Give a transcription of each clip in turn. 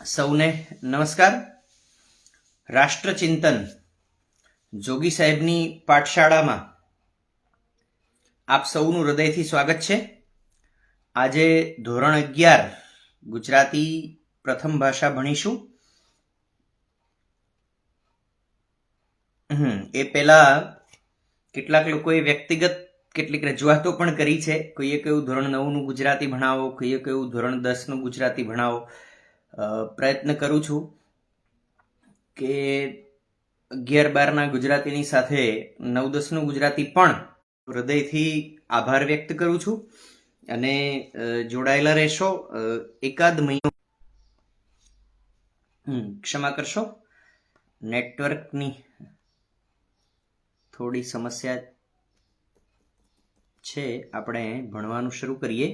સૌને નમસ્કાર. રાષ્ટ્રચિંતન જોગી સાહેબની પાઠશાળામાં આપ સૌનું હૃદયથી સ્વાગત છે. આજે ધોરણ 11 ગુજરાતી પ્રથમ ભાષા ભણીશું. એ પહેલા કેટલાક લોકોએ વ્યક્તિગત કેટલીક રજૂઆતો પણ કરી છે. કોઈએ કહ્યું ધોરણ 9નું ગુજરાતી ભણાવો, કોઈએ કહ્યું ધોરણ 10નું ગુજરાતી ભણાવો. પ્રયત્ન કરું છું કે 11-12ના ગુજરાતીની સાથે 9-10નું ગુજરાતી પણ હૃદયથી આભાર વ્યક્ત કરું છું અને જોડાયેલા રહેશો. એકાદ મહિનો ક્ષમા કરશો, નેટવર્કની થોડી સમસ્યા છે. આપણે ભણવાનું શરૂ કરીએ.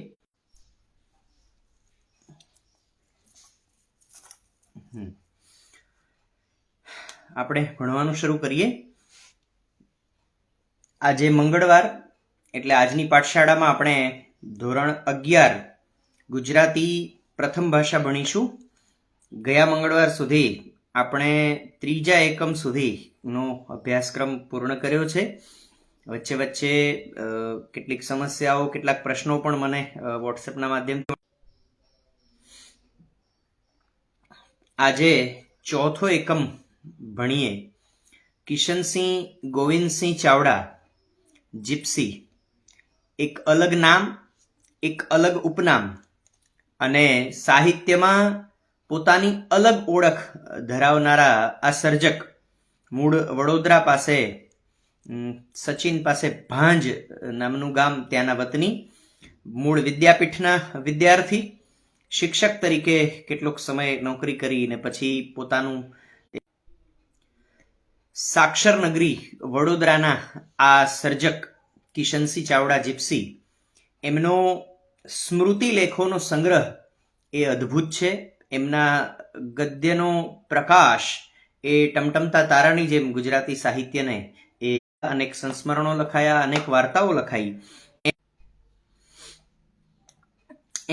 આજે મંગળવાર એટલે આજની પાઠશાળામાં આપણે ધોરણ 11 ગુજરાતી પ્રથમ ભાષા ભણીશું. ગયા મંગળવાર સુધી આપણે ત્રીજા એકમ સુધીનો અભ્યાસક્રમ પૂર્ણ કર્યો છે. વચ્ચે વચ્ચે કેટલીક સમસ્યાઓ, કેટલાક પ્રશ્નો પણ મને વોટ્સએપના માધ્યમથી. આજે ચોથો એકમ ભણીએ. કિશનસિંહ ગોવિંદસિંહ ચાવડા જીપ્સી, એક અલગ નામ, એક અલગ ઉપનામ અને સાહિત્યમાં પોતાની અલગ ઓળખ ધરાવનારા આ સર્જક મૂળ વડોદરા પાસે સચિન પાસે ભાંજ નામનું ગામ, ત્યાંના વતની, મૂળ વિદ્યાપીઠના વિદ્યાર્થી, શિક્ષક તરીકે કેટલોક સમય નોકરી કરીને પછી પોતાનું સાક્ષર નગરી વડોદરાના આ સર્જક કિશનસિંહ ચાવડા જીપ્સી, એમનો સ્મૃતિ લેખોનો સંગ્રહ એ અદ્ભુત છે. એમના ગદ્યનો પ્રકાશ એ ટમટમતા તારાની જેમ ગુજરાતી સાહિત્યને એ અનેક સંસ્મરણો લખાયા, અનેક વાર્તાઓ લખાઈ.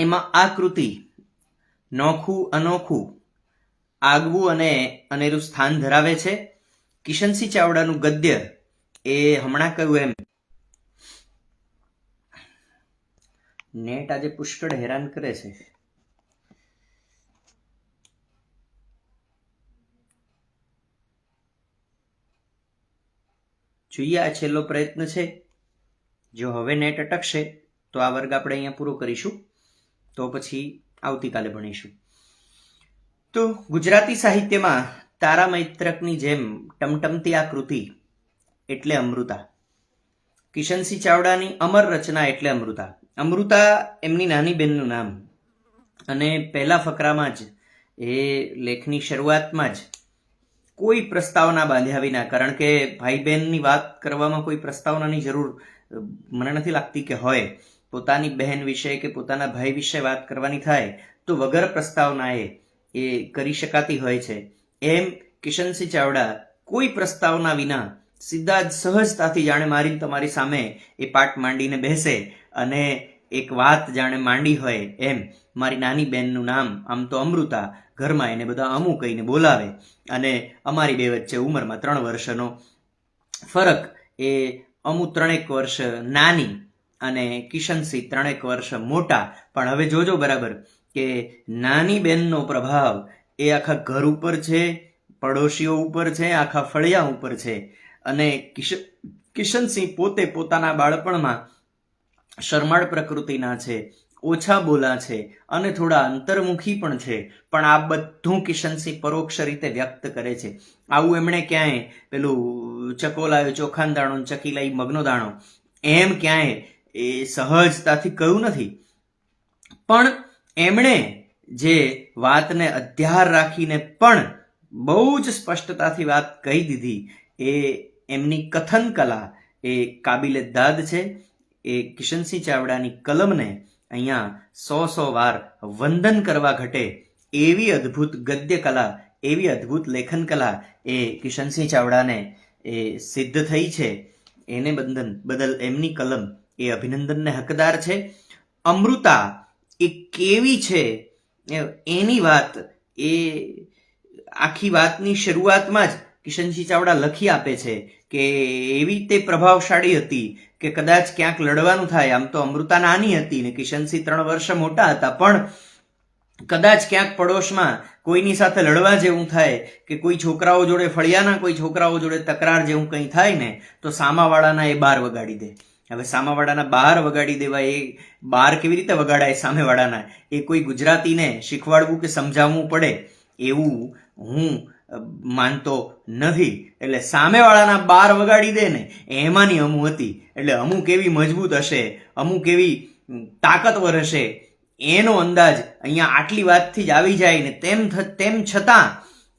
એમાં આ કૃતિ નોખું, અનોખું, આગવું અને અનેરું સ્થાન ધરાવે છે. કિશનસિંહ ચાવડાનું ગદ્ય એ હમણાં કહ્યું એમ નેટ આજે પુષ્કળ હેરાન કરે છે. જોઈએ, આ છેલ્લો પ્રયત્ન છે. જો હવે નેટ અટકશે તો આ વર્ગ આપણે અહીંયા પૂરો કરીશું, તો પછી આવતીકાલે ભણીશું. તો ગુજરાતી સાહિત્યમાં તારા મૈત્રકની જેમ ટમટમતી આ કૃતિ એટલે અમૃતા. કિશનસિંહ ચાવડાની અમર રચના એટલે અમૃતા. અમૃતા એમની નાની બહેનનું નામ, અને પહેલા ફકરામાં જ એ લેખની શરૂઆતમાં જ કોઈ પ્રસ્તાવના બાંધ્યા વિના, કારણ કે ભાઈ બહેનની વાત કરવામાં કોઈ પ્રસ્તાવનાની જરૂર મને નથી લાગતી કે હોય. પોતાની બહેન વિશે કે પોતાના ભાઈ વિશે વાત કરવાની થાય તો વગર પ્રસ્તાવનાએ એ કરી શકાતી હોય છે. એમ કિશનસિંહ ચાવડા કોઈ પ્રસ્તાવના વિના સીધા જ સહજતાથી જાણે મારી તમારી સામે એ પાઠ માંડીને બેસે અને એક વાત જાણે માંડી હોય એમ, મારી નાની બહેનનું નામ આમ તો અમૃતા, ઘરમાં એને બધા અમુ કહીને બોલાવે, અને અમારી બે વચ્ચે ઉંમરમાં 3 વર્ષનો ફરક. એ અમુ 3 વર્ષ નાની અને કિશનસિંહ 3 વર્ષ મોટા. પણ હવે જોજો બરાબર કે નાની બહેનનો પ્રભાવ એ આખા ઘર ઉપર છે, પડોશીઓ ઉપર છે, આખા ફળિયા ઉપર છે. અને કિશનસિંહ પોતે પોતાના બાળપણમાં શરમાળ પ્રકૃતિના છે, ઓછા બોલા છે અને થોડા અંતર્મુખી પણ છે. પણ આ બધું કિશનસિંહ પરોક્ષ રીતે વ્યક્ત કરે છે. આવું એમણે ક્યાંય પેલું ચકોલાયો ચોખાનો દાણો, ચકીલાઈ મગનો દાણો એમ ક્યાંય એ સહજતાથી કહ્યું નથી. પણ એમણે જે વાતને અધ્યાર રાખીને પણ બહુ જ સ્પષ્ટતાથી વાત કહી દીધી, એ એમની કથન કલા એ કાબિલે દાદ છે. એ કિશનસિંહ ચાવડાની કલમને અહીંયા 100 વાર વંદન કરવા ઘટે એવી અદ્ભુત ગદ્ય કલા, એવી અદ્ભુત લેખન કલા એ કિશનસિંહ ચાવડાને એ સિદ્ધ થઈ છે. એને બદલ એમની કલમ એ અભિનંદનને હકદાર છે. અમૃતા એ કેવી છે એની વાત એ આખી વાતની શરૂઆતમાં જ કિશનસિંહ ચાવડા લખી આપે છે કે એવી તે પ્રભાવશાળી હતી કે કદાચ ક્યાંક લડવાનું થાય. આમ તો અમૃતા નાની હતી ને કિશનસિંહ 3 વર્ષ મોટા હતા, પણ કદાચ ક્યાંક પડોશમાં કોઈની સાથે લડવા જેવું થાય કે કોઈ છોકરાઓ જોડે ફળિયાના કોઈ છોકરાઓ જોડે તકરાર જેવું કંઈ થાય ને તો સામાવાળાના એ બાર વગાડી દે. હવે સામાવાળાના બહાર વગાડી દેવા, એ બાર કેવી રીતે વગાડાય સામેવાળાના, એ કોઈ ગુજરાતીને શીખવાડવું કે સમજાવવું પડે એવું હું માનતો નથી. એટલે સામેવાળાના બાર વગાડી દે ને એમાંની અમુ હતી. એટલે અમુ કેવી મજબૂત હશે, અમુ કેવી તાકતવર હશે એનો અંદાજ અહીંયા આટલી વાતથી જ આવી જાય ને. તેમ છતાં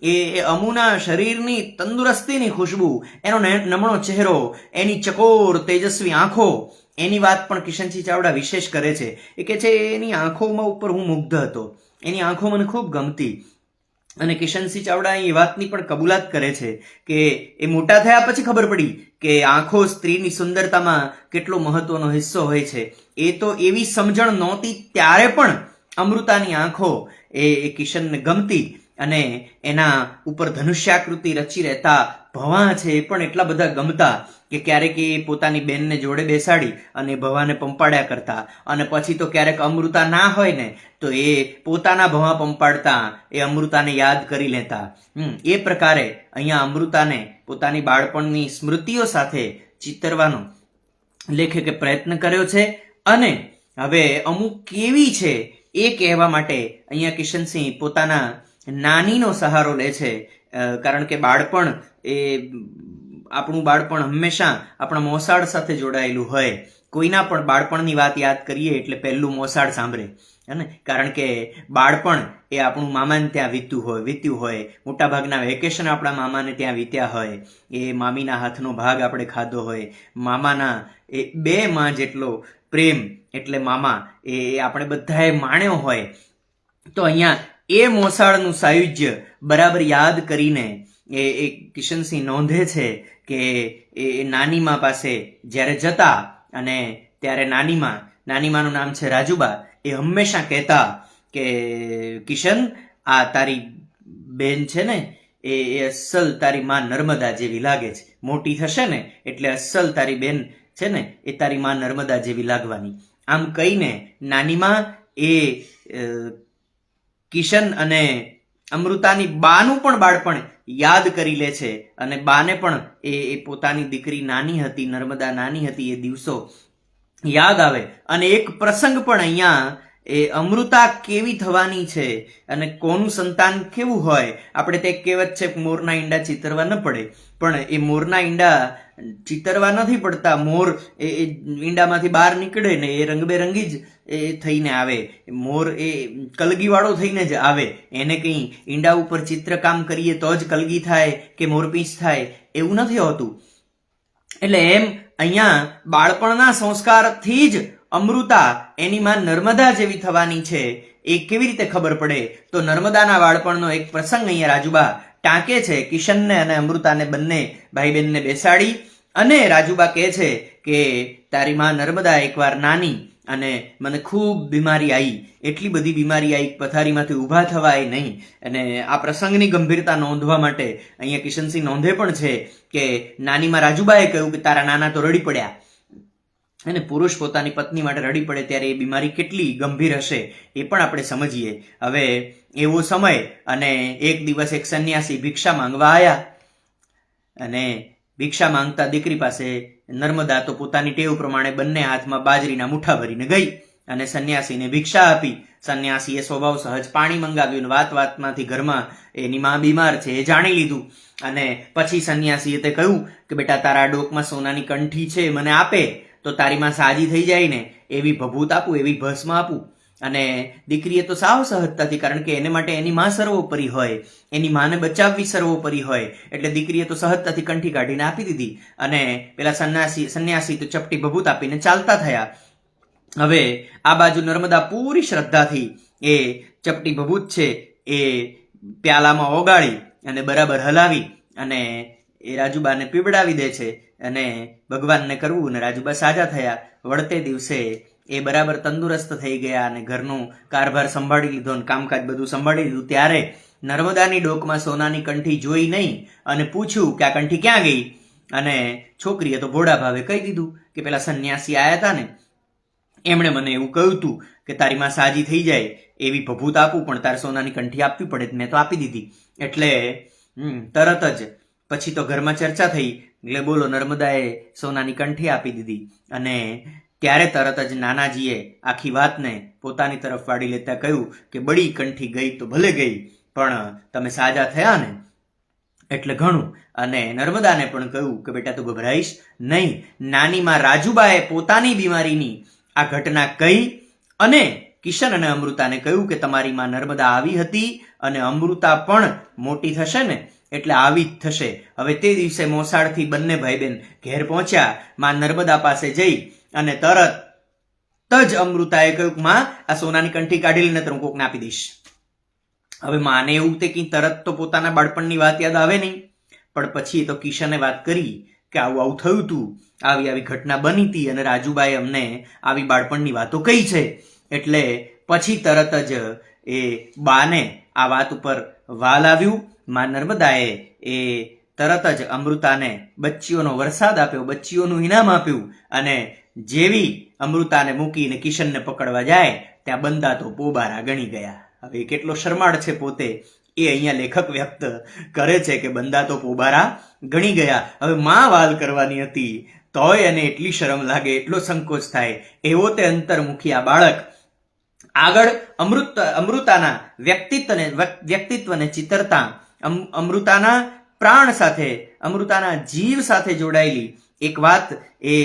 એ અમુના શરીરની તંદુરસ્તીની ખુશ્બુ, એનો નમણો ચહેરો, એની ચકોર તેજસ્વી આંખો, એની વાત પણ કિશનસિંહ ચાવડા વિશેષ કરે છે. એ કે છે એની આંખોમાં ઉપર હું મુગ્ધ હતો, એની આંખો મને ખૂબ ગમતી. અને કિશનસિંહ ચાવડા એ વાતની પણ કબૂલાત કરે છે કે એ મોટા થયા પછી ખબર પડી કે આંખો સ્ત્રીની સુંદરતામાં કેટલો મહત્વનો હિસ્સો હોય છે. એ તો એવી સમજણ નહોતી ત્યારે પણ અમૃતાની આંખો એ કિશનને ગમતી. અને એના ઉપર ધનુષ્યાકૃતિ રચી રહેતા ભવા છે એ પણ એટલા બધા ગમતા કે ક્યારેક એ પોતાની બેનને જોડે બેસાડી અને ભવાને પંપાડ્યા કરતા. અને પછી તો ક્યારેક અમૃતા ના હોય ને તો એ પોતાના ભવા પંપાડતા, એ અમૃતાને યાદ કરી લેતા. એ પ્રકારે અહીંયા અમૃતાને પોતાની બાળપણની સ્મૃતિઓ સાથે ચિતરવાનો લેખકે પ્રયત્ન કર્યો છે. અને હવે અમુક કેવી છે એ કહેવા માટે અહીંયા કિશનસિંહ પોતાના નાનીનો સહારો લે છે. કારણ કે બાળપણ એ આપણું બાળપણ હંમેશા આપણા મોસાળ સાથે જોડાયેલું હોય. કોઈના પણ બાળપણની વાત યાદ કરીએ એટલે પહેલું મોસાળ સાંભળે, હે. કારણ કે બાળપણ એ આપણું મામાને ત્યાં વીત્યું હોય. મોટાભાગના વેકેશન આપણા મામાને ત્યાં વીત્યા હોય. એ મામીના હાથનો ભાગ આપણે ખાધો હોય. મામાના એ 2 માં જેટલો પ્રેમ એટલે મામા એ આપણે બધાએ માણ્યો હોય. તો અહીંયા એ મોસાળનું સાયુજ્ય બરાબર યાદ કરીને એ કિશનસિંહ નોંધે છે કે એ નાનીમા પાસે જ્યારે જતા અને ત્યારે નાનીમાનું નામ છે રાજુબા, એ હંમેશા કહેતા કે કિશન, આ તારી બેન છે ને એ અસલ તારી માં નર્મદા જેવી લાગે છે. મોટી થશે ને એટલે અસલ તારી બેન છે ને એ તારી માં નર્મદા જેવી લાગવાની. આમ કહીને નાનીમા એ કિશન અને અમૃતાની બાનું પણ બાળપણ યાદ કરી લે છે. અને બાને પણ એ પોતાની દીકરી નાની હતી, નર્મદા નાની હતી, એ દિવસો યાદ આવે. અને એક પ્રસંગ પણ અહીંયા એ અમૃતા કેવી થવાની છે અને કોનું સંતાન કેવું હોય. આપણે તે કહેવત છે મોરના ઈંડા ચિતરવા ન પડે, પણ એ મોરના ઈંડા ચિતરવા નથી પડતા. મોર એ ઈંડામાંથી બહાર નીકળે ને એ રંગબેરંગી જ એ થઈને આવે. મોર એ કલગીવાળો થઈને જ આવે. એને કંઈ ઈંડા ઉપર ચિત્રકામ કરીએ તો જ કલગી થાય કે મોરપીંછ થાય એવું નથી હોતું. એટલે એમ અહીંયા બાળપણના સંસ્કારથી જ અમૃતા એની માં નર્મદા જેવી થવાની છે એ કેવી રીતે ખબર પડે? તો નર્મદાના બાળપણનો એક પ્રસંગ અહીંયા રાજુબા ટાંકે છે. કિશનને અને અમૃતાને બંને ભાઈ બહેનને બેસાડી અને રાજુબા કહે છે કે તારી માં નર્મદા એકવાર નાની અને મને ખૂબ બીમારી આવી, એટલી બધી બીમારી આવી, પથારીમાંથી ઊભા થવાય નહીં. અને આ પ્રસંગની ગંભીરતા નોંધવા માટે અહીંયા કિશનસિંહ નોંધે પણ છે કે નાનીમાં રાજુબાએ કહ્યું કે તારા નાના તો રડી પડ્યા. અને પુરુષ પોતાની પત્ની માટે રડી પડે ત્યારે એ બીમારી કેટલી ગંભીર હશે એ પણ આપણે સમજીએ. હવે એવો સમય અને એક દિવસ એક સંન્યાસી ભિક્ષા માંગવા આવ્યા. અને ભિક્ષા માંગતા દીકરી પાસે નર્મદા તો પોતાની ટેવ પ્રમાણે બંને હાથમાં બાજરીના મુઠ્ઠા ભરીને ગઈ અને સંન્યાસીને ભિક્ષા આપી. સંન્યાસીએ સ્વભાવ સહજ પાણી મંગાવ્યું. વાત વાતમાંથી ઘરમાં એની માં બીમાર છે એ જાણી લીધું. અને પછી સંન્યાસીએ તે કહ્યું કે બેટા તારા ડોકમાં સોનાની કંઠી છે, મને આપે તો તારી માં સાજી થઈ જાય ને એવી ભભૂત આપું, એવી ભસ્મ આપું. અને દીકરીએ તો સાવ સહજતાથી, કારણ કે એને માટે એની માં સર્વોપરી હોય, એની માને બચાવવી સર્વોપરી હોય, એટલે દીકરીએ તો સહજતાથી કંઠી કાઢીને આપી દીધી. અને પેલા સંન્યાસી તો ચપટી ભભૂત આપીને ચાલતા થયા. હવે આ બાજુ નર્મદા પૂરી શ્રદ્ધાથી એ ચપટી ભભૂત છે એ પ્યાલામાં ઓગાળી અને બરાબર હલાવી અને એ રાજુબાને પીવડાવી દે છે. અને ભગવાનને કરવું અને રાજુબા સાજા થયા. વળતે દિવસે એ બરાબર તંદુરસ્ત થઈ ગયા અને ઘરનું કારભાર સંભાળી લીધો અને કામકાજ બધું સંભાળી લીધું, ત્યારે નર્મદાની ડોકમાં સોનાની કંઠી જોઈ નહીં અને પૂછ્યું કે આ કંઠી ક્યાં ગઈ? અને છોકરીએ તો ભોળા ભાવે કહી દીધું કે પેલા સંન્યાસી આવ્યા હતા ને, એમણે મને એવું કહ્યું હતું કે તારી માં સાજી થઈ જાય એવી ભભૂત આપું, પણ તારે સોનાની કંઠી આપવી પડે, મેં તો આપી દીધી. એટલે તરત જ પછી તો ઘરમાં ચર્ચા થઈ, એટલે બોલો નર્મદાએ સોનાની કંઠી આપી દીધી. અને ત્યારે તરત જ નાનાજીએ આખી વાતને પોતાની તરફ વાળી લેતા કહ્યું કે બળી કંઠી ગઈ તો ભલે ગઈ, પણ તમે સાજા થયા ને એટલે ઘણું. અને નર્મદાને પણ કહ્યું કે બેટા તું ગભરાઈશ નહીં. નાની માં રાજુબાએ પોતાની બીમારીની આ ઘટના કહી અને કિશન અને અમૃતાને કહ્યું કે તમારી માં નર્મદા આવી હતી અને અમૃતા પણ મોટી થશે ને એટલે આવી જ થશે. હવે તે દિવસે મોસાળથી બંને ભાઈ બહેન ઘેર પહોંચ્યા. માં નર્મદા પાસે જઈ અને તરત જ અમૃતાએ કહ્યું કે માં આ સોનાની કંઠી કાઢી લઈને હું કોકને આપી દઈશ. હવે માને એવું તે કે તરત તો પોતાના બાળપણની વાત યાદ આવે નહીં, પણ પછી તો કિશને વાત કરી કે આવું આવું થયું હતું, આવી આવી ઘટના બની હતી અને રાજુબાએ અમને આવી બાળપણની વાતો કહી છે. એટલે પછી તરત જ એ બાને આ વાત ઉપર વાલ આવ્યું. માં નર્મદાએ એ તરત જ અમૃતાને બચ્ચીઓનો વરસાદ આપ્યો, બચ્ચીઓનું ઇનામ આપ્યું. અને જેવી અમૃતાને મૂકીને કિશનને પકડવા જાય ત્યાં બંદા તો પોબારા ગણી ગયા. હવે કેટલો શરમાળ છે પોતે એ અહીંયા લેખક વ્યક્ત કરે છે કે બંદા તો પોબારા ગણી ગયા. હવે માં વાલ કરવાની હતી તોય એને એટલી શરમ લાગે, એટલો સંકોચ થાય, એવો તે અંતર્મુખી આ બાળક આગળ અમૃતાના વ્યક્તિત્વને ચિતરતા, અમૃતાના પ્રાણ સાથે, અમૃતાના જીવ સાથે જોડાયેલી એક વાત એ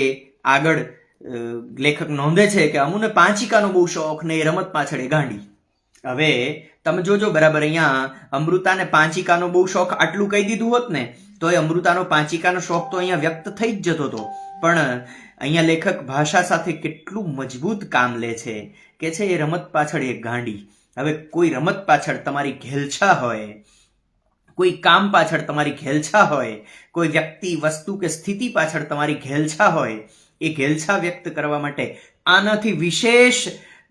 આગળ લેખક નોંધે છે કે અમુને પાંચિકાનો બહુ શોખ ને એ રમત પાછળ એ ગાંડી. હવે તમે જોજો બરાબર, અહીંયા અમૃતાને પાંચિકાનો બહુ શોખ આટલું કહી દીધું હોત ને તો એ અમૃતાનો પાંચિકાનો શોખ તો અહીંયા વ્યક્ત થઈ જ જતો હતો. પણ અહીંયા લેખક ભાષા સાથે કેટલું મજબૂત કામ લે છે કે છે એ રમત પાછળ એક ગાંડી. હવે કોઈ રમત પાછળ તમારી ઘેલછા હોય, કોઈ કામ પાછળ તમારી ઘેલછા હોય, કોઈ વ્યક્તિ, વસ્તુ કે સ્થિતિ પાછળ તમારી ઘેલછા હોય, એ ઘેલછા વ્યક્ત કરવા માટે આનાથી વિશેષ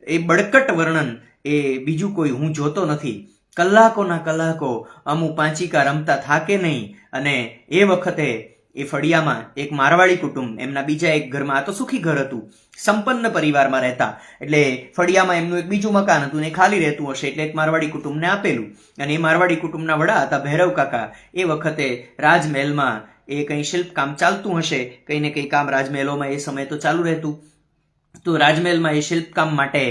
એ બળકટ વર્ણન એ બીજું કોઈ હું જોતો નથી. કલાકોના કલાકો અમુ પાંચિકા રમતા થાકે નહીં. અને એ વખતે એ ફળિયામાં એક મારવાડી કુટુંબ, એમના બીજા એક ઘરમાં, આ તો સુખી ઘર હતું, સંપન્ન પરિવારમાં રહેતા, એટલે ફળિયામાં એમનું એક બીજું મકાન હતું ને ખાલી રહેતું હશે એટલે એક મારવાડી કુટુંબને આપેલું. અને એ મારવાડી કુટુંબના વડા હતા ભૈરવ કાકા. એ વખતે રાજમહેલમાં એ કંઈ શિલ્પકામ ચાલતું હશે, કંઈ ને કંઈ કામ રાજમહેલોમાં એ સમય તો ચાલુ રહેતું. તો રાજમહેલમાં એ શિલ્પકામ માટે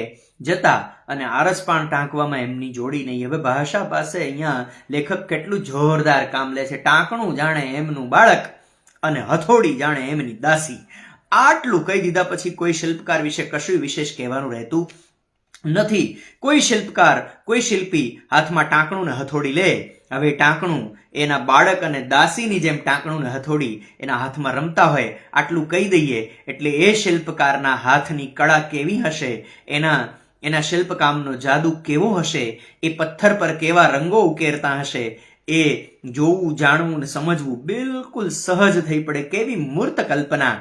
જતા અને આરસપાણ ટાંકવામાં એમની જોડી નહીં. હવે ભાષા પાસે અહીંયા લેખક કેટલું જોરદાર કામ લે છે. ટાંકણું જાણે એમનું બાળક અને હથોડી જાણે એમની દાસી. આટલું કહી દીધા પછી કોઈ શિલ્પકાર વિશે કશું વિશેષ કહેવાનું રહેતું નથી. કોઈ શિલ્પકાર, કોઈ શિલ્પી હાથમાં ટાંકણું ને હથોડી લે. હવે ટાંકણું એના બાળક અને દાસીની જેમ ટાંકણું ને હથોડી એના હાથમાં રમતા હોય, આટલું કહી દઈએ એટલે એ શિલ્પકારના હાથની કળા કેવી હશે, એના શિલ્પકામનો જાદુ કેવો હશે, એ પથ્થર પર કેવા રંગો ઉકેરતા હશે, એ જોવું, જાણવું ને સમજવું બિલકુલ સહજ થઈ પડે. કેવી મૂર્ત કલ્પના,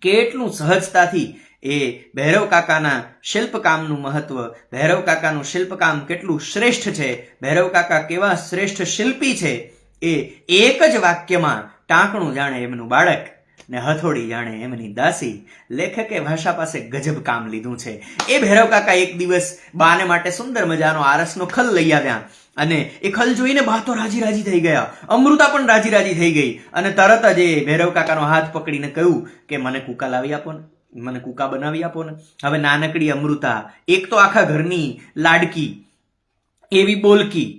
કેટલું સહજતાથી એ ભૈરવ કાકાના શિલ્પકામનું મહત્વ, ભૈરવ કાકાનું શિલ્પકામ કેટલું શ્રેષ્ઠ છે, ભૈરવ કાકા કેવા શ્રેષ્ઠ શિલ્પી છે, એ એક જ વાક્યમાં ટાંકણું જાણે એમનું બાળક ને હથોડી જાણે એમની દાસી. લેખકે ભાષા પાસે ગજબ કામ લીધું છે. એ ભૈરવ કાકા એક દિવસ બાને માટે સુંદર મજાનો આરસનો ખલ લઈ આવ્યા અને એ ખલ જોઈને બા તો રાજી રાજી થઈ ગયા, અમૃતા પણ રાજી રાજી થઈ ગઈ. અને તરત જ એ ભૈરવ કાકાનો હાથ પકડીને કહ્યું કે મને કૂકા લાવી આપો ને, મને કૂકા બનાવી આપો ને. હવે નાનકડી અમૃતા, એક તો આખા ઘરની લાડકી, એવી બોલકી,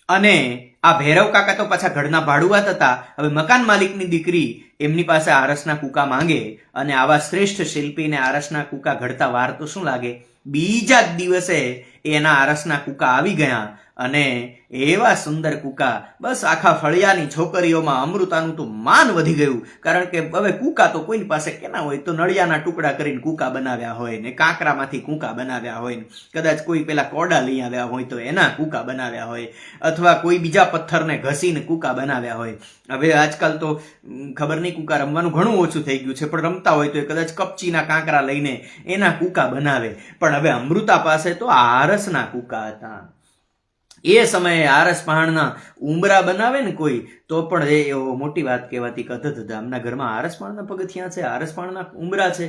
અને આ ભૈરવ કાકા તો પાછા ઘરના ભાડુઆત હતા. હવે મકાન માલિકની દીકરી એમની પાસે આરસના કૂકા માંગે અને આવા શ્રેષ્ઠ શિલ્પીને આરસના કૂકા ઘડતા વાર તો શું લાગે? બીજા જ દિવસે એના આરસના કૂકા આવી ગયા અને એવા સુંદર કૂકા, બસ આખા ફળિયાની છોકરીઓમાં અમૃતાનું તો માન વધી ગયું. કારણ કે હવે કૂકા તો કોઈની પાસે કેના હોય, તો નળિયાના ટુકડા કરીને કૂકા બનાવ્યા હોય ને, કાંકરામાંથી કૂકા બનાવ્યા હોય ને, કદાચ કોઈ પેલા કોડા લઈ આવ્યા હોય તો એના કૂકા બનાવ્યા હોય, અથવા કોઈ બીજા પથ્થરને ઘસીને કૂકા બનાવ્યા હોય. હવે આજકાલ તો ખબર નહીં, કૂકા રમવાનું ઘણું ઓછું થઈ ગયું છે, પણ રમતા હોય તો કદાચ કપચીના કાંકરા લઈને એના કૂકા બનાવે. પણ હવે અમૃતા પાસે તો આરસના કૂકા હતા. એ સમયે આરસ પહાણના ઉંબરા બનાવે ને કોઈ, તો પણ એ મોટી વાત કહેવાતી કે અમના ઘરમાં આરસ પહાણના પગથિયા છે, આરસ પહાણના ઉંબરા છે.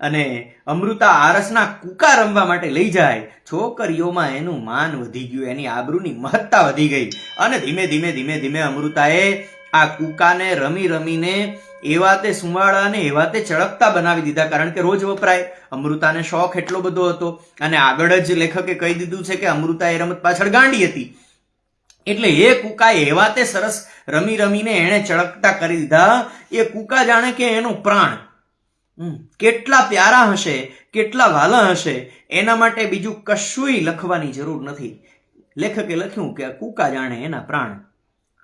અને અમૃતા આરસના કૂકા રમવા માટે લઈ જાય. છોકરીઓમાં એનું માન વધી ગયું, એની આબરૂની મહત્તા વધી ગઈ. અને ધીમે ધીમે ધીમે ધીમે અમૃતાએ આ કૂકાને રમી રમીને એવા તે સુંવાળાને એવા તે ચળકતા બનાવી દીધા. કારણ કે રોજ વપરાય. અમૃતાને શોખ એટલો બધો હતો. અને આગળ જ લેખકે કહી દીધું છે કે અમૃતા એ રમત પાછળ ગાંડી હતી. એટલે એ કૂકા એવા તે સરસ રમી રમીને એણે ચળકતા કરી દીધા. એ કૂકા જાણે કે એનો પ્રાણ. કેટલા પ્યારા હશે, કેટલા વાલા હશે, એના માટે બીજું કશુંય લખવાની જરૂર નથી. લેખકે લખ્યું કે આ કૂકા જાણે એના પ્રાણ.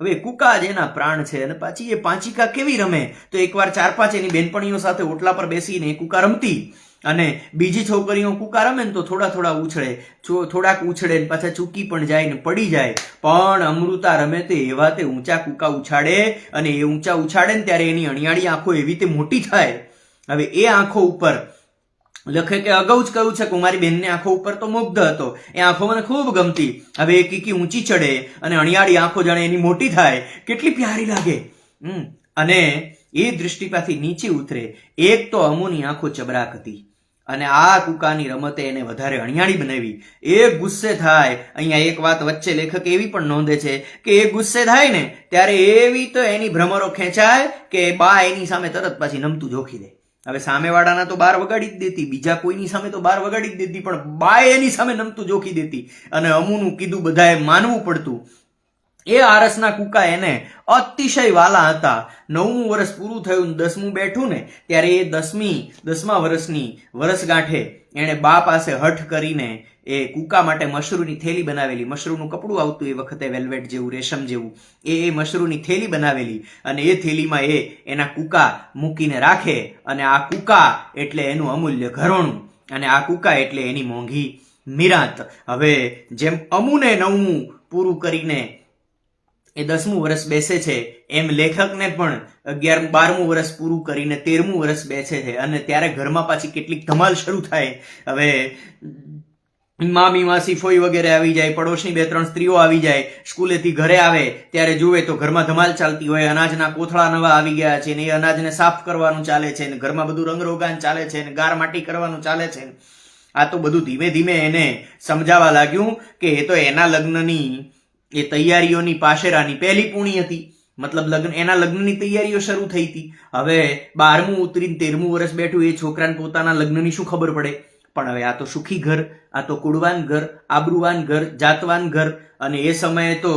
હવે કૂકા જ એના પ્રાણ છે. અને પાછી એ પાંચિકા કેવી રમે, તો એકવાર 4-5 એની બેનપણીઓ સાથે ઓટલા પર બેસીને કૂકા રમતી. અને બીજી છોકરીઓ કૂકા રમે ને તો થોડા ઉછળે, થોડાક ઉછળે ને પાછા ચૂકી પણ જાય ને પડી જાય. પણ અમૃતા રમે તે એવા તે ઊંચા કૂકા ઉછાડે. અને એ ઊંચા ઉછાડે ને ત્યારે એની અણિયાળી આંખો એવી તે મોટી થાય. હવે એ આંખો ઉપર લખે કે અગાઉ જ કહ્યું છે કે મારી બેનની આંખો ઉપર તો મુગ્ધ હતો, એ આંખો મને ખૂબ ગમતી. હવે એ કીકી ઊંચી ચડે અને અણિયાળી આંખો જાણે એની મોટી થાય, કેટલી પ્યારી લાગે. અને એ દૃષ્ટિપાથી નીચે ઉતરે. એક તો અમુની આંખો ચબરાક હતી અને આ કૂકાની રમતે એને વધારે અણિયાળી બનાવી. એ ગુસ્સે થાય. અહીંયા એક વાત વચ્ચે લેખક એવી પણ નોંધે છે કે એ ગુસ્સે થાય ને ત્યારે એવી તો એની ભ્રમરો ખેંચાય કે બા એની સામે તરત પાછી નમતું જોખી દે. હવે સામેવાળાના તો બાર વગાડી જ દેતી, બીજા કોઈની સામે તો બાર વગાડી જ દેતી, પણ બા એની સામે નમતું જોખી દેતી. અને અમુનું કીધું બધાએ માનવું પડતું. એ આરસના કૂકા એને અતિશય વાલા હતા. 9મું વર્ષ પૂરું થયું, 10મું બેઠું ને ત્યારે એ 10મા વર્ષની વર્ષગાંઠે એણે બા પાસે હઠ કરીને એ કૂકા માટે મશરૂની થેલી બનાવેલી. મશરૂનું કપડું આવતું એ વખતે, વેલ્વેટ જેવું, રેશમ જેવું. એ મશરૂની થેલી બનાવેલી અને એ થેલીમાં એ એના કૂકા મૂકીને રાખે. અને આ કૂકા એટલે એનું અમૂલ્ય ઘરોણું, અને આ કૂકા એટલે એની મોંઘી મિરાત. હવે જેમ અમુને 9મું પૂરું કરીને એ 10મું વર્ષ બેસે છે, એમ લેખકને પણ 12મું વર્ષ પૂરું કરીને 13મું વર્ષ બેસે છે. અને ત્યારે ઘરમાં પાછી કેટલીક ધમાલ શરૂ થાય. હવે મામી, માસી, ફોઈ વગેરે આવી જાય, પડોશની 2-3 સ્ત્રીઓ આવી જાય. સ્કૂલેથી ઘરે આવે ત્યારે જુએ તો ઘરમાં ધમાલ ચાલતી હોય. અનાજના કોથળા નવા આવી ગયા છે ને એ અનાજને સાફ કરવાનું ચાલે છે ને ઘરમાં બધું રંગરોગાન ચાલે છે ને ગાર માટી કરવાનું ચાલે છે. આ તો બધું ધીમે ધીમે એને સમજાવવા લાગ્યું કે એ તો એના લગ્નની એ તૈયારીઓની પાશેરાની પહેલી પૂણી હતી. મતલબ એના લગ્નની તૈયારીઓ શરૂ થઈ હતી. હવે 12મું ઉતરીને 13મું વર્ષ બેઠું. એ છોકરાને પોતાના લગ્નની શું ખબર પડે? પણ હવે આ તો સુખી ઘર, આ તો કુળવાન ઘર, આબરૂવાન ઘર, જાતવાન ઘર. અને એ સમયે તો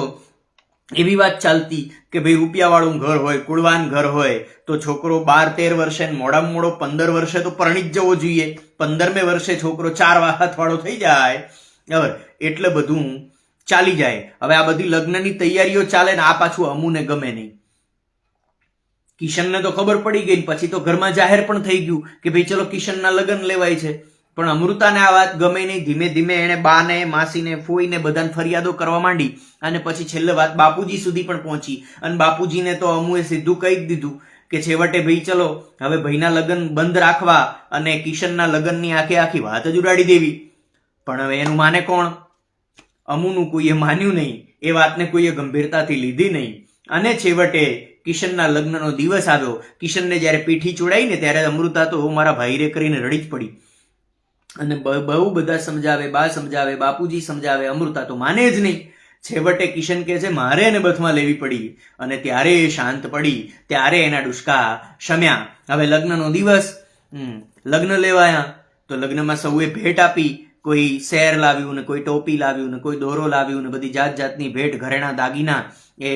એવી વાત ચાલતી કે ભાઈ રૂપિયાવાળું ઘર હોય, કુળવાન ઘર હોય તો છોકરો 12-13 વર્ષે, મોડામાં મોડો 15 વર્ષે તો પરણી જ જવો જોઈએ. 15મે વર્ષે છોકરો 4 વાળો થઈ જાય. હવે એટલે બધું ચાલી જાય. હવે આ બધી લગ્નની તૈયારીઓ ચાલે ને આ પાછું અમુને ગમે નહીં. કિશનને તો ખબર પડી ગઈ, પછી તો ઘરમાં જાહેર પણ થઈ ગયું કે ભાઈ ચલો કિશનના લગ્ન લેવાય છે. પણ અમૃતાને આ વાત ગમે નહીં. ધીમે ધીમે એને બાને, માસીને, ફોઈને બધાને ફરિયાદો કરવા માંડી. અને પછી છેલ્લે વાત બાપુજી સુધી પણ પહોંચી. અને બાપુજીને તો અમુએ સીધું કહી જ દીધું કે છેવટે ભાઈ ચલો હવે ભાઈના લગ્ન બંધ રાખવા અને કિશનના લગ્નની આખી વાત જ ઉડાડી દેવી. પણ હવે એનું માને કોણ? અમુનું કોઈએ માન્યું નહીં. એ વાતને કોઈએ ગંભીરતાથી લીધી નહીં. અને છેવટે કિશનના લગ્નનો દિવસ આવ્યો. કિશનને જ્યારે પીઠી ચોડાઈ ને ત્યારે અમૃતા તો મારા ભાઈ રે કરીને રડી જ પડી. અને બહુ બધા સમજાવે, બા સમજાવે, બાપુજી સમજાવે, અમૃતા તો માને જ નહીં. છેવટે કિશન કહે છે મારે એને બથમાં લેવી પડી. અને ત્યારે એ શાંત પડી, ત્યારે એના ડુસકા શમ્યા. હવે લગ્નનો દિવસ, લગ્ન લેવાયા તો લગ્નમાં સૌએ ભેટ આપી. કોઈ શેર લાવ્યું ને કોઈ ટોપી લાવ્યું ને કોઈ દોરો લાવ્યું ને બધી જાત જાતની ભેટ, ઘરેણા, દાગીના. એ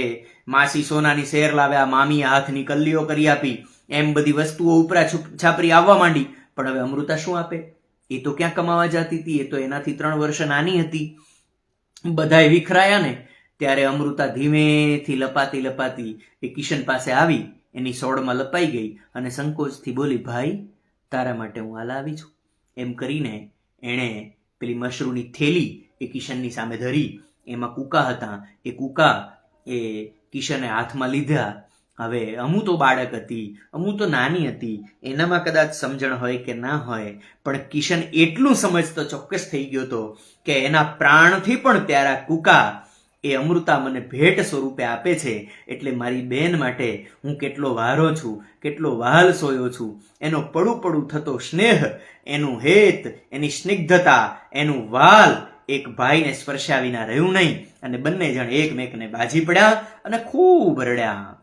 માસી સોનાની શેર લાવ્યા, મામી હાથની કલ્લીઓ કરી આપી. એમ બધી વસ્તુઓ ઉપરા છાપરી આવવા માંડી. પણ હવે અમૃતા શું આપે? એ તો ક્યાં કમાવા જતી હતી, એ તો એનાથી 3 વર્ષ નાની હતી. બધાય વિખરાયા ને ત્યારે અમૃતા ધીમેથી લપાતી લપાતી એ કિશન પાસે આવી, એની સોડમાં લપાઈ ગઈ અને સંકોચથી બોલી, ભાઈ તારા માટે હું હાલ આવી છું. એમ કરીને એણે પેલી મશરૂની થેલી એ કિશનની સામે ધરી. એમાં કૂકા હતા. એ કૂકા એ કિશને હાથમાં લીધા. હવે અમુ તો બાળક હતી, અમુ તો નાની હતી, એનામાં કદાચ સમજણ હોય કે ના હોય, પણ કિશન એટલું સમજતો ચોક્કસ થઈ ગયો હતો કે એના પ્રાણથી પણ પ્યારા કૂકા એ અમૃતા મને ભેટ સ્વરૂપે આપે છે, એટલે મારી બેન માટે હું કેટલો વારો છું, કેટલો વહાલ સોયો છું. એનો પડું પડું થતો સ્નેહ, એનું હેત, એની સ્નિગ્ધતા, એનું વાલ એક ભાઈને સ્પર્શ્યા વિના રહ્યું નહીં. અને બંને જણ એકમેકને બાજી પડ્યા અને ખૂબ રડ્યા.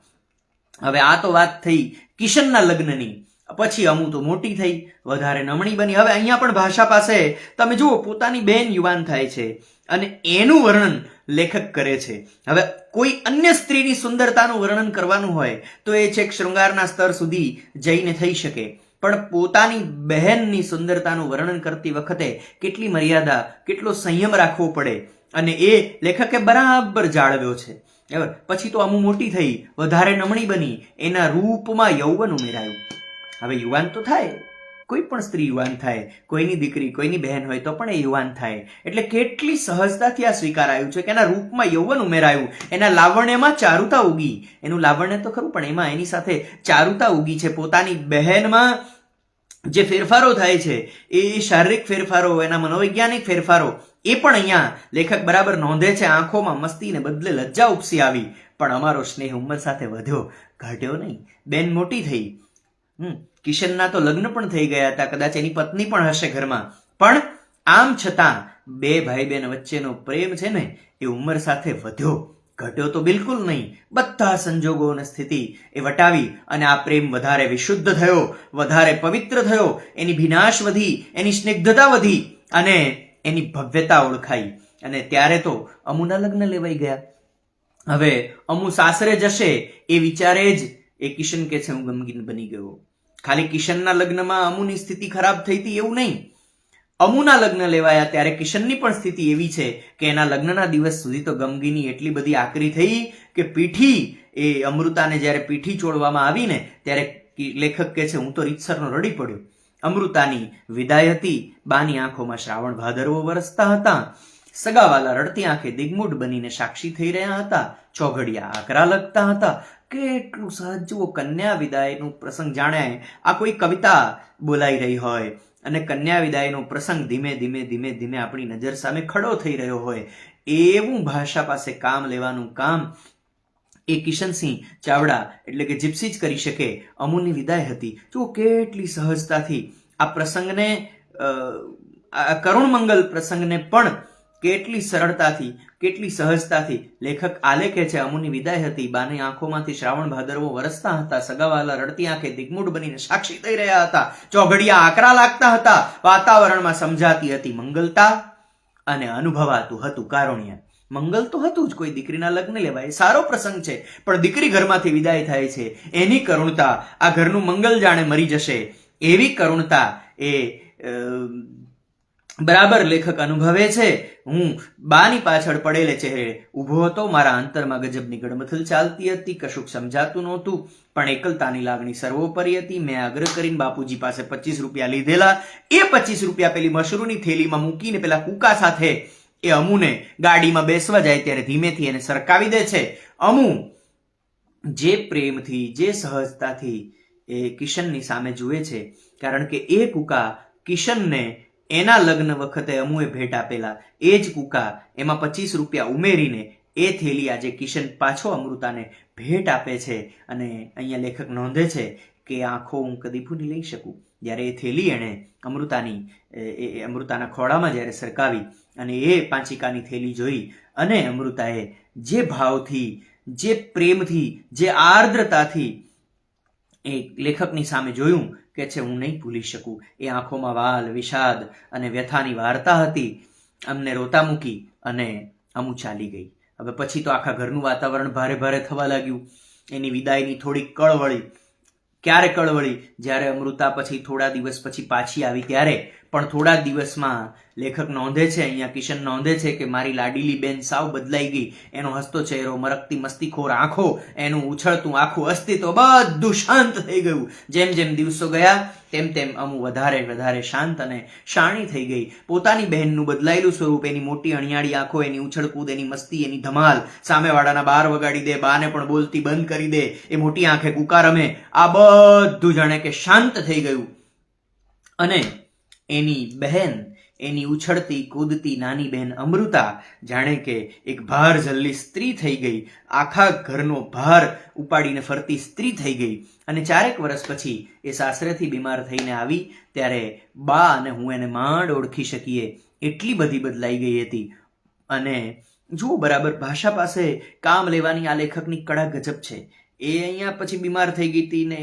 હવે આ તો વાત થઈ કિશનના લગ્નની. પછી અમુ તો મોટી થઈ, વધારે નમણી બની. હવે અહીંયા પણ ભાષા પાસે તમે જુઓ, પોતાની બેન યુવાન થાય છે અને એનું વર્ણન લેખક કરે છે. હવે કોઈ અન્ય સ્ત્રીની સુંદરતાનું વર્ણન કરવાનું હોય તો એ છેક શૃંગારના સ્તર સુધી જઈને થઈ શકે, પણ પોતાની બહેનની સુંદરતાનું વર્ણન કરતી વખતે કેટલી મર્યાદા, કેટલો સંયમ રાખવો પડે, અને એ લેખકે બરાબર જાળવ્યો છે. પછી તો અમુ મોટી થઈ, વધારે નમણી બની, એના રૂપમાં યૌવન ઉમેરાયું. હવે યુવાન તો થાય, કોઈ પણ સ્ત્રી યુવાન થાય, કોઈની દીકરી, કોઈની બહેન હોય તો પણ એ યુવાન થાય. એટલે કેટલી સહજતાથી આ સ્વીકારાયું છે કે એના રૂપમાં યૌવન ઉમેરાયું, એના લાવણ્યમાં ચારુતા ઉગી. એનું લાવણ્ય તો ખરું, પણ એમાં એની સાથે ચારુતા ઉગી છે. પોતાની બહેનમાં જે ફેરફારો થાય છે એ શારીરિક ફેરફારો, એના મનોવૈજ્ઞાનિક ફેરફારો, એ પણ અહીંયા લેખક બરાબર નોંધે છે. આંખોમાં મસ્તીને બદલે લજ્જા ઉપસી આવી, પણ અમારો સ્નેહ ઉંમર સાથે વધ્યો, ઘટ્યો નહીં. બેન મોટી થઈ. કિશનના તો લગ્ન પણ થઈ ગયા હતા, કદાચ એની પત્ની પણ હશે ઘરમાં, પણ આમ છતાં બે ભાઈ બહેન વચ્ચેનો પ્રેમ છે ને એ ઉંમર સાથે વધ્યો, ઘટ્યો તો બિલકુલ નહીં. બધા સંજોગો અને સ્થિતિ એ વટાવી અને આ પ્રેમ વધારે વિશુદ્ધ થયો, વધારે પવિત્ર થયો. એની ભીનાશ વધી, એની સ્નિગ્ધતા વધી અને એની ભવ્યતા ઓળખાઈ. અને ત્યારે તો અમુના લગ્ન લેવાઈ ગયા. હવે અમુ સાસરે જશે એ વિચારે જ એ કિશન કે છે હું ગમગીન બની ગયો. ખાલી કિશનના લગ્નમાં અમુની સ્થિતિ ખરાબ થઈ હતી એવું નહીં, અમુના લગ્ન લેવાયા ત્યારે કિશનની પણ સ્થિતિ એવી છે કે એના લગ્નના દિવસ સુધી તો ગમગીની એટલી બધી આકરી થઈ કે પીઠી, એ અમૃતાને જ્યારે પીઠી ચોળવામાં આવી ને ત્યારે લેખક કે છે હું તો રીતસરનો રડી પડ્યો. અમૃતાની વિદાય હતી, બાની આંખોમાં શ્રાવણ ભાદરવો વરસતા હતા, સગાવાલા રડતી આંખે દિગ્મૂઢ બનીને સાક્ષી થઈ રહ્યા હતા, ચોઘડિયા આકરા લગતા હતા. કેટલું સહજ જુઓ, કન્યા વિદાયનો પ્રસંગ જાણે આ કોઈ કવિતા બોલાઈ રહી હોય અને કન્યા વિદાયનો પ્રસંગ ધીમે ધીમે ધીમે ધીમે આપણી નજર સામે ખડો થઈ રહ્યો હોય, એવું ભાષા પાસે કામ લેવાનું કામ એ કિશનસિંહ ચાવડા એટલે કે જીપ્સી જ કરી શકે. અમુની વિદાય હતી, જુઓ કેટલી સહજતાથી આ પ્રસંગને, આ કરુણમંગલ પ્રસંગને પણ કેટલી સરળતાથી, કેટલી સહજતાથી લેખક આલેખે છે. અમુની વિદાય હતી, બાની આંખોમાંથી શ્રાવણ ભાદરવો વરસતા હતા, સગાવાલા રડતી આંખે દિગ્મૂઢ બનીને સાક્ષી થઈ રહ્યા હતા, ચોઘડિયા આકરા લાગતા હતા, વાતાવરણમાં સમજાતી હતી મંગલતા અને અનુભવાતું હતું કારુણ્ય. મંગલ તો હતું જ, કોઈ દીકરીના લગ્ન લેવાય સારો પ્રસંગ છે, પણ દીકરી ઘરમાંથી વિદાય થાય છે એની કરુણતા, આ ઘરનું મંગલ જાણે મરી જશે એવી કરુણતા એ બરાબર લેખક અનુભવે છે. હું બાની પાછળ પડેલે ચહેરે ઊભો હતો, મારા અંતરમાં ગજબની ગડમથલ ચાલતી હતી, કશુંક સમજાતું નહોતું, પણ એકલતાની લાગણી સર્વોપરી હતી. મેં આગ્રહ કરીને બાપુજી પાસે 25 રૂપિયા લીધેલા. એ 25 રૂપિયા પેલી મશરૂની થેલીમાં મૂકીને પેલા કૂકા સાથે એ અમુને ગાડીમાં બેસવા જાય ત્યારે ધીમેથી એને સરકાવી દે છે. અમુ જે પ્રેમથી, જે સહજતાથી એ કિશનની સામે જુએ છે, કારણ કે એ કૂકા કિશનને એના લગ્ન વખતે અમુએ ભેટ આપેલા એ જ કૂકા, એમાં 25 રૂપિયા ઉમેરીને એ થેલી આજે કિશન પાછો અમૃતાને ભેટ આપે છે. અને અહીંયા લેખક નોંધે છે કે આંખો હું કદી ભૂલી લઈ શકું, જ્યારે એ થેલી એણે અમૃતાના ખોળામાં જ્યારે સરકાવી અને એ પાંચિકાની થેલી જોઈ અને અમૃતાએ જે ભાવથી, જે પ્રેમથી, જે આર્દ્રતાથી એ લેખકની સામે જોયું કે છે હું નહીં ભૂલી શકું. એ આંખોમાં વાલ, વિષાદ અને વ્યથાની વાર્તા હતી. અમને રોતા મૂકી અને અમુ ચાલી ગઈ. હવે પછી તો આખા ઘરનું વાતાવરણ ભારે ભારે થવા લાગ્યું. એની વિદાયની થોડીક કળ વળી. ક્યારે કળ વળી? જ્યારે અમૃતા પછી થોડા દિવસ પછી પાછી આવી ત્યારે. પણ થોડા દિવસમાં લેખક નોંધે છે, અહીંયા કિશન નોંધે છે કે મારી લાડીલી બેન સાવ બદલાઈ ગઈ. એનો હસતો ચહેરો, મરકતી મસ્તીખોર આંખો, એનું ઉછળતું આખું અસ્તિત્વ બધું શાંત થઈ ગયું. જેમ જેમ દિવસો ગયા તેમ તેમ અમુ વધારે શાંત અને શાણી થઈ ગઈ. પોતાની બહેનનું બદલાયેલું સ્વરૂપ, એની મોટી અણિયાળી આંખો, એની ઉછળકૂદ, એની મસ્તી, એની ધમાલ, સામેવાળાના બાર વગાડી દે, બાને પણ બોલતી બંધ કરી દે, એ મોટી આંખે કુકા રમે, આ બધું જાણે કે શાંત થઈ ગયું. અને એની બહેન, એની ઉછળતી કૂદતી નાની બહેન અમૃતા જાણે કે એક ભાર જલ્લી સ્ત્રી થઈ ગઈ, આખા ઘરનો ભાર ઉપાડીને ફરતી સ્ત્રી થઈ ગઈ. અને 4 વર્ષ પછી એ સાસરેથી બીમાર થઈને આવી ત્યારે બા અને હું એને માંડ ઓળખી શકીએ એટલી બધી બદલાઈ ગઈ હતી. અને જુઓ, બરાબર ભાષા પાસે કામ લેવાની આ લેખકની કળા ગજબ છે. એ અહીંયા પછી બીમાર થઈ ગઈ હતી ને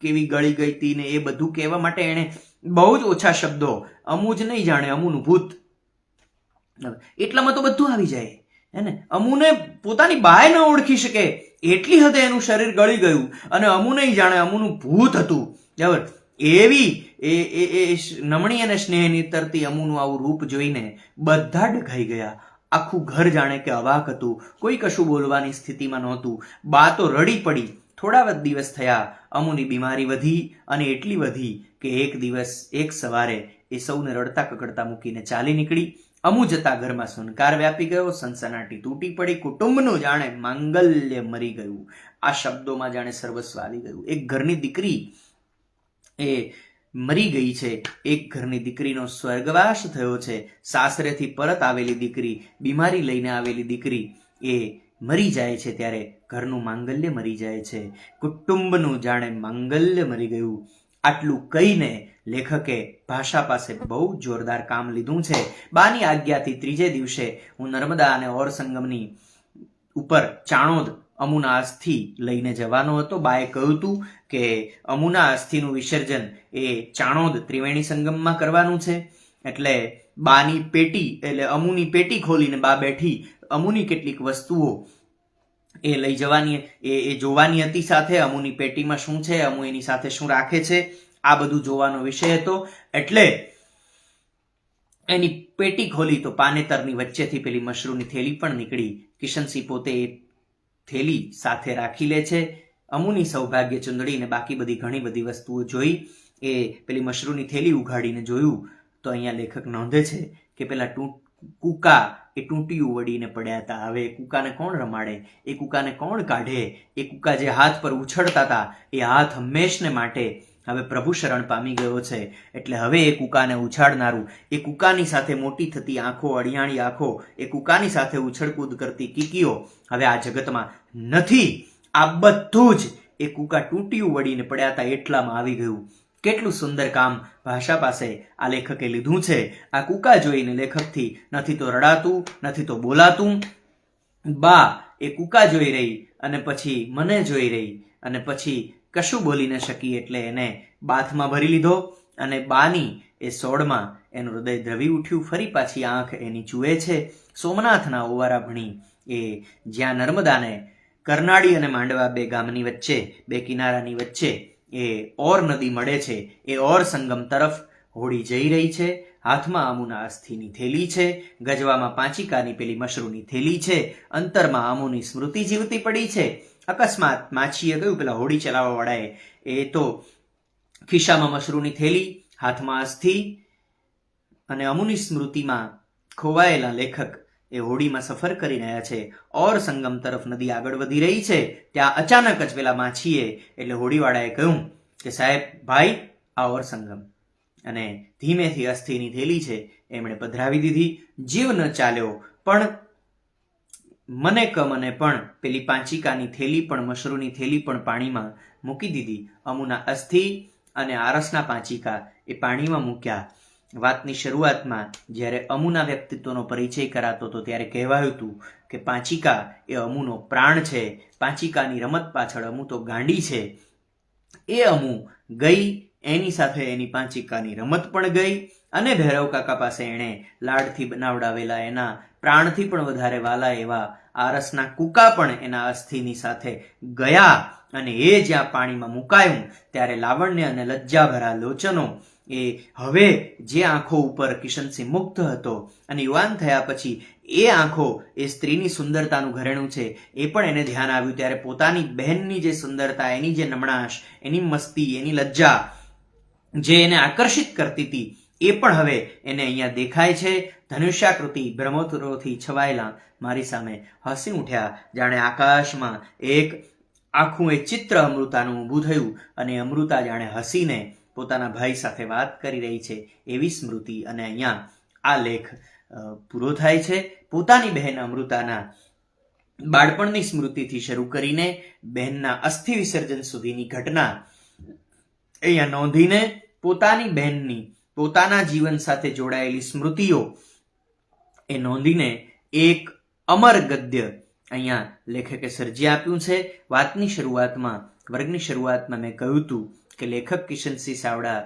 કેવી ગળી ગઈ હતી ને એ બધું કહેવા માટે એણે બહુ જ ઓછા શબ્દો, અમુ જ નહીં જાણે અમુનું ભૂત, એટલામાં તો બધું આવી જાય હે ને. અમુને પોતાની બાય ન ઓળખી શકે એટલી હદે એનું શરીર ગળી ગયું, અને અમુ નહીં જાણે અમુનું ભૂત હતું. બરાબર, એવી એ નમણી અને સ્નેહની તરતી અમુનું આવું રૂપ જોઈને બધા ડઘાઈ ગયા. આખું ઘર જાણે કે અવાક હતું, કોઈ કશું બોલવાની સ્થિતિમાં નહોતું. બા તો રડી પડી. થોડા દિવસ થયા, અમુની બીમારી વધી અને એટલી વધી કે એક સવારે એ સૌને રડતા કકડતા મૂકીને ચાલી નીકળી. અમુ જતા ઘરમાં સુનકાર વ્યાપી ગયો, સનસનાટી તૂટી પડી, કુટુંબનું જાણે માંગલ્ય મરી ગયું. આ શબ્દોમાં જાણે સર્વસ્વ આવી ગયું. એક ઘરની દીકરી એ મરી ગઈ છે, એક ઘરની દીકરીનો સ્વર્ગવાસ થયો છે. સાસરેથી પરત આવેલી દીકરી, બીમારી લઈને આવેલી દીકરી એ મરી જાય છે ત્યારે ઘરનું માંગલ્ય મરી જાય છે, કુટુંબનું જાણે માંગલ્ય મરી ગયું. આટલું કહીને લેખકે ભાષા પાસે બહુ જોરદાર કામ લીધું છે. બાની આજ્ઞાથી 3જે દિવસે હું નર્મદા અને ઓર સંગમની ઉપર ચાણોદ અમુના અસ્થિ લઈને જવાનો હતો. બાએ કહ્યું હતું કે અમુના અસ્થિનું વિસર્જન એ ચાણોદ ત્રિવેણી સંગમમાં કરવાનું છે. એટલે બાની પેટી, એટલે અમુની પેટી ખોલીને બા બેઠી. અમુની કેટલીક વસ્તુઓ એ લઈ જવાની, એ જોવાની હતી. સાથે અમુની પેટીમાં શું છે, અમુ એની સાથે શું રાખે છે, આ બધું જોવાનો વિષય હતો. એટલે એની પેટી ખોલી તો પાનેતરની વચ્ચેથી પેલી મશરૂની થેલી પણ નીકળી. કિશનસિંહ પોતે એ થેલી સાથે રાખી લે છે. અમુની સૌભાગ્ય ચુંદડી ને બાકી બધી ઘણી બધી વસ્તુઓ જોઈ. એ પેલી મશરૂની થેલી ઉઘાડીને જોયું તો અહીંયા લેખક નોંધે છે કે પેલા કૂકા એ ટૂંટિયું વળીને પડ્યા હતા. હવે એ કૂકાને કોણ રમાડે, એ કૂકાને કોણ કાઢે? એ કૂકા જે હાથ પર ઉછળતા હતા એ હાથ હંમેશને માટે હવે પ્રભુ શરણ પામી ગયો છે. એટલે હવે એ કૂકાને ઉછાળનારું, એ કૂકાની સાથે મોટી થતી આંખો, અડિયાળી આંખો, એ કૂકાની સાથે ઉછળકૂદ કરતી કીકીઓ હવે આ જગતમાં નથી. આ બધું જ એ કૂકા ટૂંટિયું વળીને પડ્યા હતા એટલામાં આવી ગયું. કેટલું સુંદર કામ ભાષા પાસે આ લેખકે લીધું છે. આ કૂકા જોઈને લેખકથી નથી તો રડાતું, નથી તો બોલાતું. બા એ કૂકા જોઈ રહી અને પછી મને જોઈ રહી અને પછી કશું બોલી ન શકી એટલે એને બાથમાં ભરી લીધો અને બાની એ સોળમાં એનું હૃદય દ્રવી ઉઠ્યું. ફરી પાછી આંખ એની જુએ છે સોમનાથના ઓવારા ભણી, એ જ્યાં નર્મદાને કરનાળી અને માંડવા બે ગામની વચ્ચે, બે કિનારાની વચ્ચે એ ઓર નદી મળે છે. એ ઓર સંગમ તરફ હોડી જઈ રહી છે. હાથમાં અમુના અસ્થિની થેલી છે, ગજવામાં પાંચિકાની પેલી મશરૂની થેલી છે, અંતરમાં અમુની સ્મૃતિ જીવતી પડી છે. અકસ્માત માછીએ કહ્યું, પેલા હોડી ચલાવવા વાળાએ, એ તો ખિસ્સામાં મશરૂની થેલી, હાથમાં અસ્થિ અને અમુની સ્મૃતિમાં ખોવાયેલા લેખક એ હોડીમાં સફર કરી રહ્યા છે. ઓર સંગમ તરફ નદી આગળ વધી રહી છે. ત્યાં અચાનક જ પેલા માછીએ એટલે હોડીવાળાએ કહ્યું કે સાહેબ, ભાઈ, આ ઓર સંગમ. અને ધીમેથી અસ્થિની થેલી છે એમણે પધરાવી દીધી. જીવ ન ચાલ્યો, પણ મને પણ પેલી પાંચિકાની થેલી પણ, મશરૂની થેલી પણ પાણીમાં મૂકી દીધી. અમુના અસ્થિ અને આરસના પાંચિકા એ પાણીમાં મૂક્યા. વાતની શરૂઆતમાં જ્યારે અમુના વ્યક્તિત્વનો પરિચય કરાતો હતો ત્યારે કહેવાયું હતું કે પાંચિકા એ અમુનો પ્રાણ છે. પાંચિકાની રમત પાછળ અમુ તો ગાંડી છે. એ અમુ ગઈ, એની સાથે એની પાંચિકાની રમત પણ ગઈ અને ભૈરવ કાકા પાસે એણે લાડથી બનાવડાવેલા એના પ્રાણથી પણ વધારે વાલા એવા આરસના કૂકા પણ એના અસ્થિની સાથે ગયા. અને એ જ્યાં પાણીમાં મુકાયું ત્યારે લાવણ્ય અને લજ્જાભરા લોચનો એ હવે જે આંખો ઉપર કિશનસિંહ મુગ્ધ હતો અને યુવાન થયા પછી એ આંખો એ સ્ત્રીની સુંદરતાનું ઘરેણું છે એ પણ એને ધ્યાન આવ્યું ત્યારે પોતાની બહેનની જે સુંદરતા, એની જે નમણાશ, એની મસ્તી, એની લજ્જા જે એને આકર્ષિત કરતી હતી એ પણ હવે એને અહીંયા દેખાય છે. ધનુષ્યાકૃતિ બ્રહ્મોત્તરોથી છવાયેલા મારી સામે હસી ઉઠ્યા, જાણે આકાશમાં એક આખું એ ચિત્ર અમૃતાનું ઊભું થયું અને અમૃતા જાણે હસીને પોતાના ભાઈ સાથે વાત કરી રહી છે એવી સ્મૃતિ. અને અહીંયા આ લેખ પૂરો થાય છે. પોતાની બહેન અમૃતાના બાળપણની સ્મૃતિથી શરૂ કરીને બહેનના અસ્થિ વિસર્જન સુધીની ઘટના અહીંયા નોંધીને પોતાની બહેનની પોતાના જીવન સાથે જોડાયેલી સ્મૃતિઓ એ નોંધીને એક અમર ગદ્ય અહીંયા લેખકે સર્જી આપ્યું છે. વાતની શરૂઆતમાં, વર્ગની શરૂઆતમાં મેં કહ્યું હતું કે લેખક કિશનસિંહ ચાવડા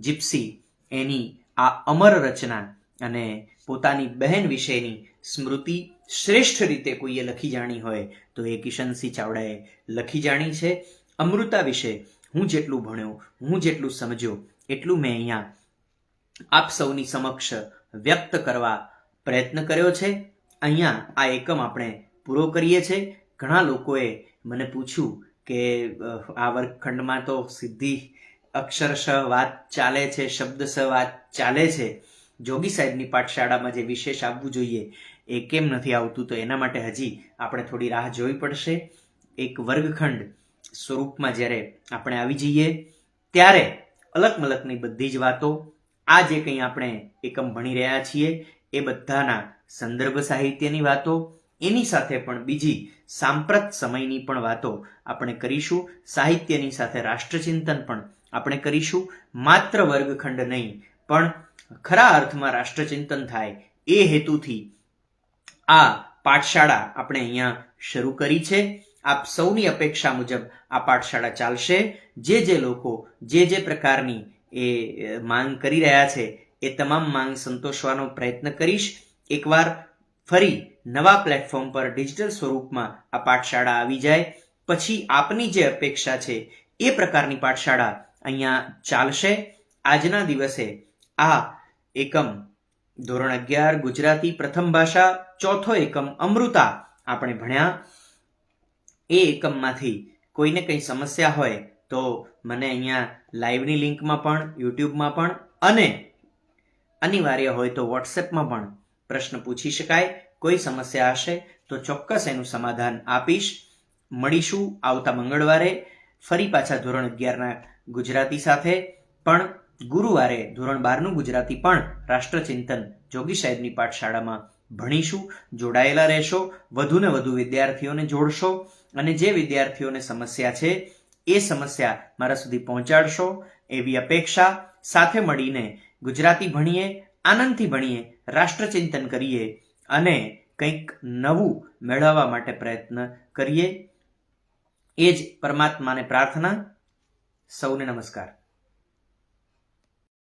જીપ્સી એની આ અમર રચના અને પોતાની બહેન વિશેની સ્મૃતિ શ્રેષ્ઠ રીતે કોઈએ લખી જાણી હોય તો એ કિશનસિંહ ચાવડાએ લખી જાણી છે. અમૃતા વિશે હું જેટલું ભણ્યો, હું જેટલું સમજ્યો એટલું મેં અહીંયા આપ સૌની સમક્ષ વ્યક્ત કરવા પ્રયત્ન કર્યો છે. અહીંયા આ એકમ આપણે પૂરો કરીએ છીએ. ઘણા લોકોએ મને પૂછ્યું કે આ વર્ગખંડમાં તો સીધી અક્ષરશ વાત ચાલે છે, શબ્દશ વાત ચાલે છે, જોગી સાહેબની પાઠશાળામાં જે વિશેષ આવવું જોઈએ એ કેમ નથી આવતું? તો એના માટે હજી આપણે થોડી રાહ જોવી પડશે. એક વર્ગખંડ સ્વરૂપમાં જ્યારે આપણે આવી જઈએ ત્યારે અલગ મલકની બધી જ વાતો, આ જે કંઈ આપણે એકમ ભણી રહ્યા છીએ એ બધાના સંદર્ભ સાહિત્યની વાતો, એની સાથે પણ બીજી સાંપ્રત સમયની પણ વાતો આપણે કરીશું. સાહિત્યની સાથે રાષ્ટ્રચિંતન પણ આપણે કરીશું. માત્ર વર્ગખંડ નહીં પણ ખરા અર્થમાં રાષ્ટ્રચિંતન થાય એ હેતુથી આ પાઠશાળા આપણે અહીંયા શરૂ કરી છે. આપ સૌની અપેક્ષા મુજબ આ પાઠશાળા ચાલશે. જે લોકો જે પ્રકારની એ માંગ કરી રહ્યા છે એ તમામ માંગ સંતોષવાનો પ્રયત્ન કરીશ. એકવાર ફરી નવા પ્લેટફોર્મ પર ડિજિટલ સ્વરૂપમાં આ પાઠશાળા આવી જાય પછી આપની જે અપેક્ષા છે એ પ્રકારની પાઠશાળા અહીંયા ચાલશે. આજના દિવસે આ એકમ ધોરણ 11 ગુજરાતી પ્રથમ ભાષા ચોથો એકમ અમૃતા આપણે ભણ્યા. એ એકમમાંથી કોઈને કંઈ સમસ્યા હોય તો મને અહીંયા લાઈવની લિંકમાં પણ, યુટ્યુબમાં પણ અને અનિવાર્ય હોય તો વોટ્સએપમાં પણ પ્રશ્ન પૂછી શકાય. કોઈ સમસ્યા હશે તો ચોક્કસ એનું સમાધાન આપીશ. મળીશું આવતા મંગળવારે ફરી પાછા ધોરણ 11ના ગુજરાતી સાથે, પણ ગુરુવારે ધોરણ 12નું ગુજરાતી પણ રાષ્ટ્રચિંતન જોગી સાહેબની પાઠશાળામાં ભણીશું. જોડાયેલા રહેશો, વધુ ને વધુ વિદ્યાર્થીઓને જોડશો અને જે વિદ્યાર્થીઓને સમસ્યા છે એ સમસ્યા મારા સુધી પહોંચાડશો એવી અપેક્ષા. સાથે મળીને ગુજરાતી ભણીએ, આનંદથી ભણીએ, રાષ્ટ્રચિંતન કરીએ અને કંઈક નવું મેળવવા માટે પ્રયત્ન કરીએ. એ જ પરમાત્માને પ્રાર્થના. સૌને નમસ્કાર.